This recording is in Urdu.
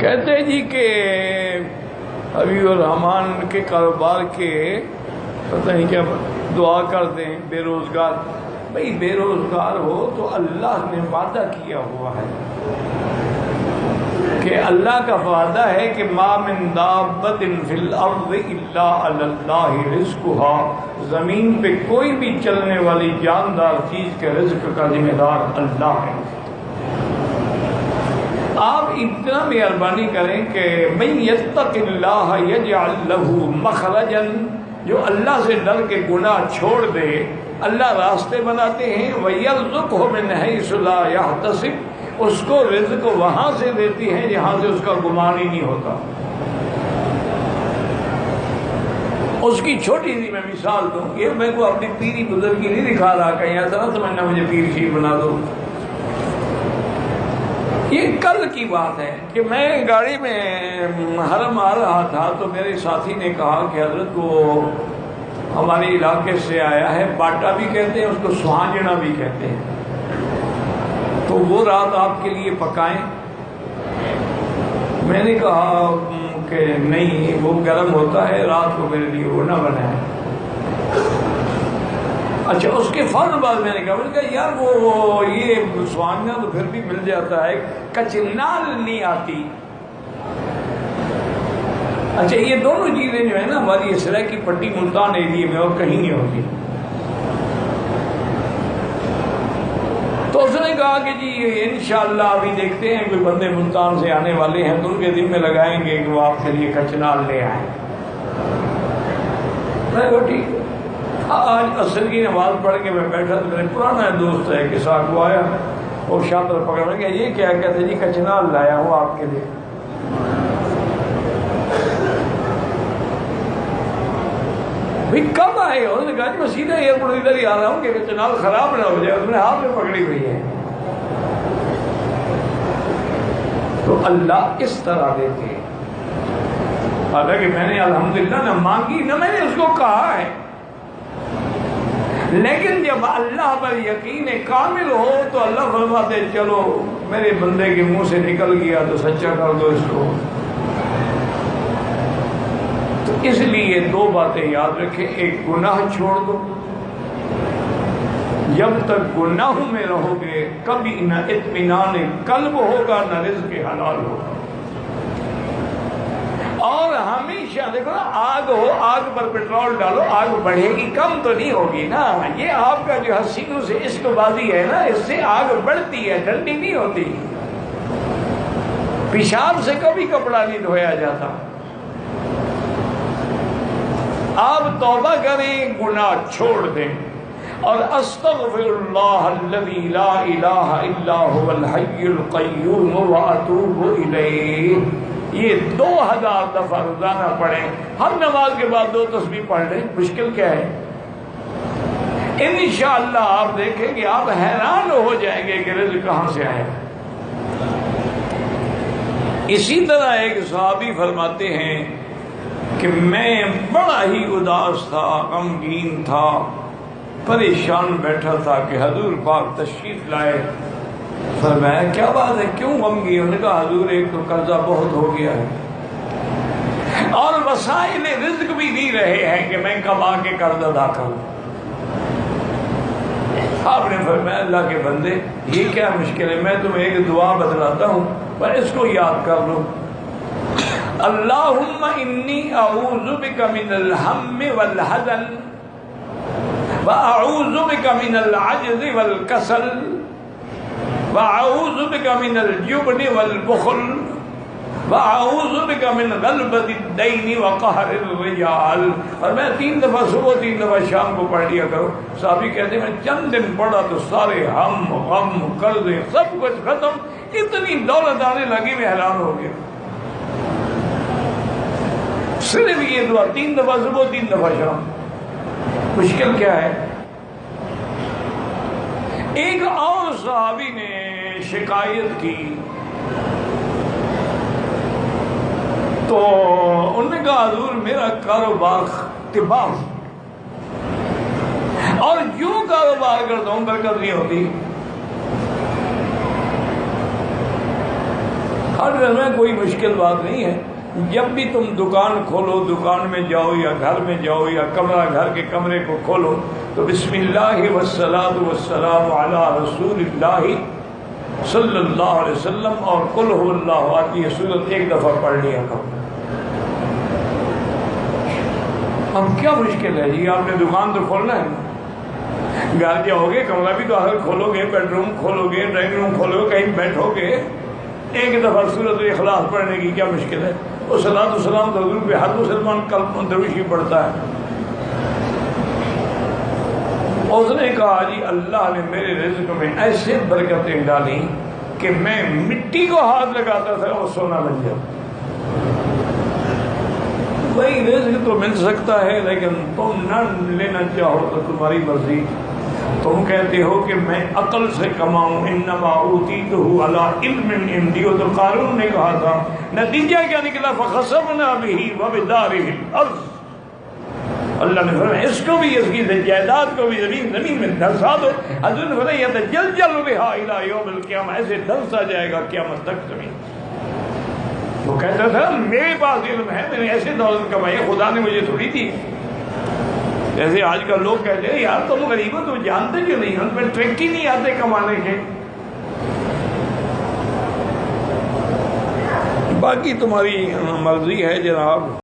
کہتے ہیں جی کہ حبیب الرحمان کے کاروبار کے پتہ نہیں کیا دعا کر دیں بے روزگار. بھئی بے روزگار ہو تو اللہ نے وعدہ کیا ہوا ہے کہ اللہ کا وعدہ ہے کہ ما من دابۃ فی الارض الا علی اللہ رزقها. زمین پہ کوئی بھی چلنے والی جاندار چیز کے رزق کا ذمہ دار اللہ ہے. آپ اتنا مہربانی کریں کہ من یتق اللہ یجعل لہ مخرجا. جو اللہ سے ڈر کے گناہ چھوڑ دے اللہ راستے بناتے ہیں. وَيَرْزُقْهُ مِنْ حَيْثُ لَا يَحْتَسِبُ. اس کو رزق وہاں سے دیتی ہے جہاں سے اس کا گمان ہی نہیں ہوتا. اس کی چھوٹی سی میں مثال دوں. یہ میں کو اپنی پیری بزرگی نہیں دکھا رہا کہیں ایسا نہ سمجھنا مجھے پیر شیر بنا دو. یہ کل کی بات ہے کہ میں گاڑی میں حرم آ رہا تھا تو میرے ساتھی نے کہا کہ حضرت وہ ہمارے علاقے سے آیا ہے, باٹا بھی کہتے ہیں اس کو, سہانجنا بھی کہتے ہیں, تو وہ رات آپ کے لیے پکائیں. میں نے کہا کہ نہیں وہ گرم ہوتا ہے, رات کو میرے لیے وہ نہ بنائیں. اچھا اس کے فوراً بعد میں نے کہا یار وہ یہ سوانگنا تو پھر بھی مل جاتا ہے, کچنال نہیں آتی. اچھا یہ دونوں چیزیں جو ہے نا ہماری اسرائیل کی پٹی ملتان ایریے میں اور کہیں نہیں ہوتی. تو اس نے کہا کہ جی انشاءاللہ ابھی دیکھتے ہیں کوئی بندے ملتان سے آنے والے ہیں تو ان کے دل میں لگائیں گے کہ وہ آپ کے لیے کچنال لے آئیں. میں کہا ٹھیک. آج عصر کی نماز پڑھ کے میں بیٹھا تو میرے پرانا دوست ہے کہ ساتھ وہ آیا اور شاطر پکڑ میں کہ یہ کیا کہتے جی کچنال لایا ہوں آپ کے لیے. بھئی کب آئے ہو؟ نے کہا جی میں سیدھا ایئرپورٹ ادھر ہی آ رہا ہوں کہ کچنال خراب نہ ہو جائے, اس نے ہاتھ میں پکڑی ہوئی ہے. تو اللہ اس طرح دیتے. حالانکہ میں نے الحمدللہ نہ مانگی نہ میں نے اس کو کہا ہے, لیکن جب اللہ پر یقین کامل ہو تو اللہ فرماتے چلو میرے بندے کے منہ سے نکل گیا تو سچا کر دو اس کو. تو اس لیے دو باتیں یاد رکھیں. ایک گناہ چھوڑ دو, جب تک گناہوں میں رہو گے کبھی نہ اطمینان قلب ہوگا نہ رزق حلال ہوگا. اور ہمیشہ دیکھو نا آگ ہو, آگ پر پیٹرول ڈالو, آگ بڑھے گی, کم تو نہیں ہوگی نا. یہ آپ کا جو حسینوں سے عشق بازی ہے نا اس سے آگ بڑھتی ہے, ٹھنڈی نہیں ہوتی. پیشاب سے کبھی کپڑا نہیں دھویا جاتا. آپ توبہ کریں, گناہ چھوڑ دیں اور استغفر اللہ الذی لا الہ الا هو الحی القیوم واتوب الیہ. یہ 2000 دفعہ روزانہ پڑھیں. ہر نماز کے بعد 2 تسبیح پڑھ لیں, مشکل کیا ہے. انشاءاللہ آپ دیکھیں گے آپ حیران ہو جائیں گے کہ رزق کہاں سے آئے. اسی طرح ایک صحابی فرماتے ہیں کہ میں بڑا ہی اداس تھا, غمگین تھا, پریشان بیٹھا تھا کہ حضور پاک تشریف لائے. فرمایا کیا بات ہے, کیوں غمگین؟ انہوں نے کہا حضور ایک تو قرضہ بہت ہو گیا ہے اور وسائل رزق بھی نہیں رہے ہیں کہ میں کما کے قرض ادا کروں. آپ نے فرمایا اللہ کے بندے یہ کیا مشکل ہے, میں تمہیں ایک دعا بتلاتا ہوں پر اس کو یاد کر لو. اللہم انی اعوذ بک من الہم والحزن واعوذ بک من العجز والکسل واعوذ بک من الجبن والبخل واعوذ بک من غلبۃ الدین وقہر الرجال. اور میں 3 دفعہ صبح 3 دفعہ شام کو پڑھ لیا کرو. صحابی کہتے ہیں میں چند دن پڑھا تو سارے ہم غم قرضے سب کچھ ختم, اتنی دولت آنے لگی میں حیران ہو گیا. صرف یہ دعا 3 دفعہ صبح 3 دفعہ شام. مشکل کیا ہے. ایک اور صحابی نے شکایت کی تو انہوں نے کہا حضور میرا کاروبار تباہ اور جو کاروبار کرتا ہوں برکت نہیں ہوتی. ہر گھر میں کوئی مشکل بات نہیں ہے. جب بھی تم دکان کھولو، دکان میں جاؤ یا گھر میں جاؤ یا کمرہ گھر کے کمرے کو کھولو تو بسم اللہ والصلاۃ والسلام علی رسول اللہ صلی اللہ علیہ وسلم اور قل هو اللہ احد یہ سورت ایک دفعہ پڑھ لیا کرو. اب کیا مشکل ہے جی؟ آپ نے دکان تو کھولنا ہے نا. گھر جاؤ گے، کمرہ بھی تو آخر کھولو گے، بیڈ روم کھولو گے، ڈرائنگ روم کھولو گے، کہیں بیٹھو گے، ایک دفعہ سورت اخلاص پڑھنے کی کیا مشکل ہے؟ اور صلاۃ والسلام تو حضور پہ ہر مسلمان کلمہ دروشی پڑھتا ہے. اس نے کہا جی اللہ نے میرے رزق میں ایسے برکتیں ڈالی کہ میں مٹی کو ہاتھ لگاتا تھا اور سونا بن جاتا. بھائی رزق تو مل سکتا ہے لیکن تم نہ لینا چاہو تو تمہاری مرضی. تم کہتے ہو کہ میں عقل سے کماؤں، انما اوتیتہ علی علم عندی، تو قارون نے کہا تھا. نتیجہ کیا نکلا؟ فخسفنا بہ وبدارہ الارض. اللہ نے فرمایا اس کو بھی، اس کی جائیداد کو بھی زمین میں دھنسا دو. حضور نے فرمایا یتجلجل بہا الی یوم القیامہ، ایسے دھنسا جائے گا قیامت تک زمین. وہ کہتا تھا میرے پاس علم ہے، میں نے ایسے دولت کمائی، خدا نے مجھے تھوڑی دی. جیسے آج کل لوگ کہتے ہیں یار تم غریب ہو، تم جانتے کیوں نہیں، ان پہ ٹریک ہی نہیں آتے کمانے کے. باقی تمہاری مرضی ہے جناب.